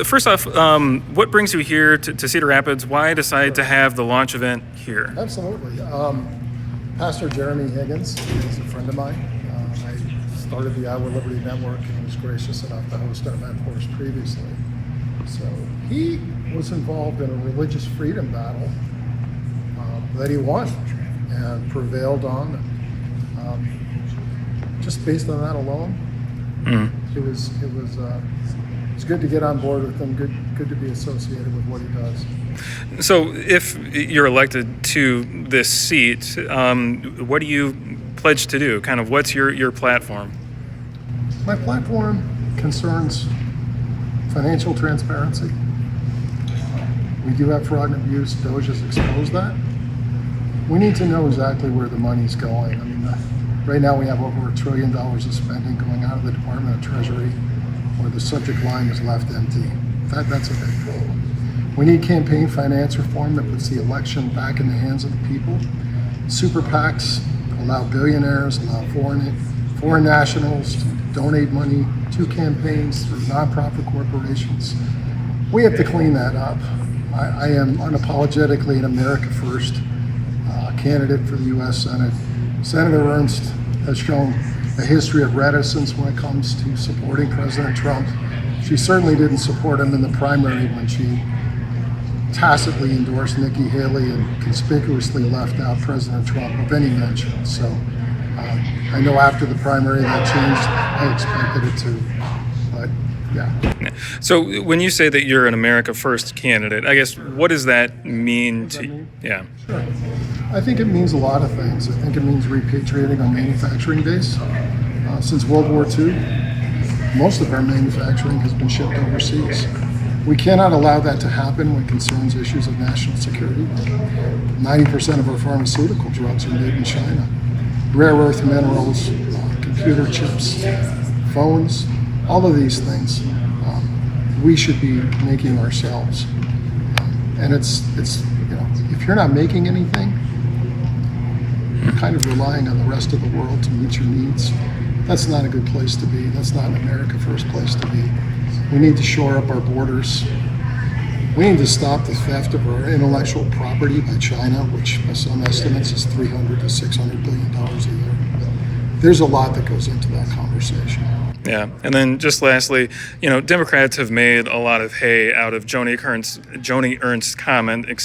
First off, what brings you here to Cedar Rapids? Why decide to have the launch event here? Absolutely. Pastor Jeremy Higgins is a friend of mine. I started the Iowa Liberty Network and was gracious enough to host our event for us previously. So he was involved in a religious freedom battle that he won and prevailed on. Just based on that alone, it was good to get on board with him. Good to be associated with what he does. So, if you're elected to this seat, what do you pledge to do? Kind of, what's your platform? My platform concerns financial transparency. We do have fraud and abuse. DOJ has exposed that. We need to know exactly where the money's going. I mean, right now we have over $1 trillion of spending going out of the Department of Treasury, where the subject line is left empty. That's a big problem. We need campaign finance reform that puts the election back in the hands of the people. Super PACs allow billionaires, allow foreign nationals to donate money to campaigns through nonprofit corporations. We have to clean that up. I am unapologetically an America First candidate for the U.S. Senate. Senator Ernst has shown a history of reticence when it comes to supporting President Trump. She certainly didn't support him in the primary when she tacitly endorsed Nikki Haley and conspicuously left out President Trump of any mention. So I know after the primary that changed. I expected it to, but yeah. So when you say that you're an America First candidate, I guess what does that mean to you? Yeah. Sure. I think it means a lot of things. I think it means repatriating our manufacturing base. Since World War II, most of our manufacturing has been shipped overseas. We cannot allow that to happen when it concerns issues of national security. 90% of our pharmaceutical drugs are made in China. Rare earth minerals, computer chips, phones, all of these things we should be making ourselves. And it's if you're not making anything, you're kind of relying on the rest of the world to meet your needs. That's not a good place to be. That's not an America First place to be. We need to shore up our borders. We need to stop the theft of our intellectual property by China, which by some estimates is $300 to $600 billion a year. There's a lot that goes into that conversation. Yeah, and then just lastly, Democrats have made a lot of hay out of Joni Ernst's comment, at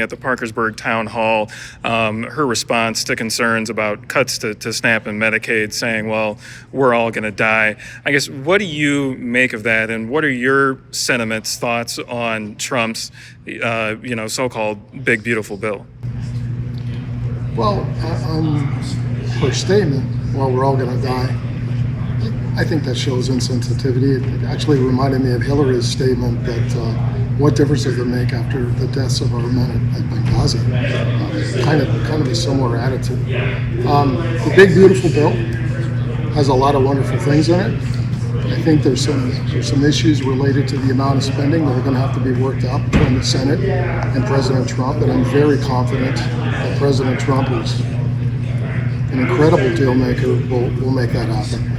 the Parkersburg Town Hall, her response to concerns about cuts to SNAP and Medicaid, saying, well, we're all going to die. I guess, what do you make of that, and what are your sentiments, thoughts on Trump's, so-called big, beautiful bill? Well, her statement, well, we're all going to die, I think that shows insensitivity. It actually reminded me of Hillary's statement that what difference does it make after the deaths of our men at Benghazi? Kind of a similar attitude. The big beautiful bill has a lot of wonderful things in it. I think there's some issues related to the amount of spending that are going to have to be worked out between the Senate and President Trump, and I'm very confident that President Trump, who's an incredible deal maker, will make that happen.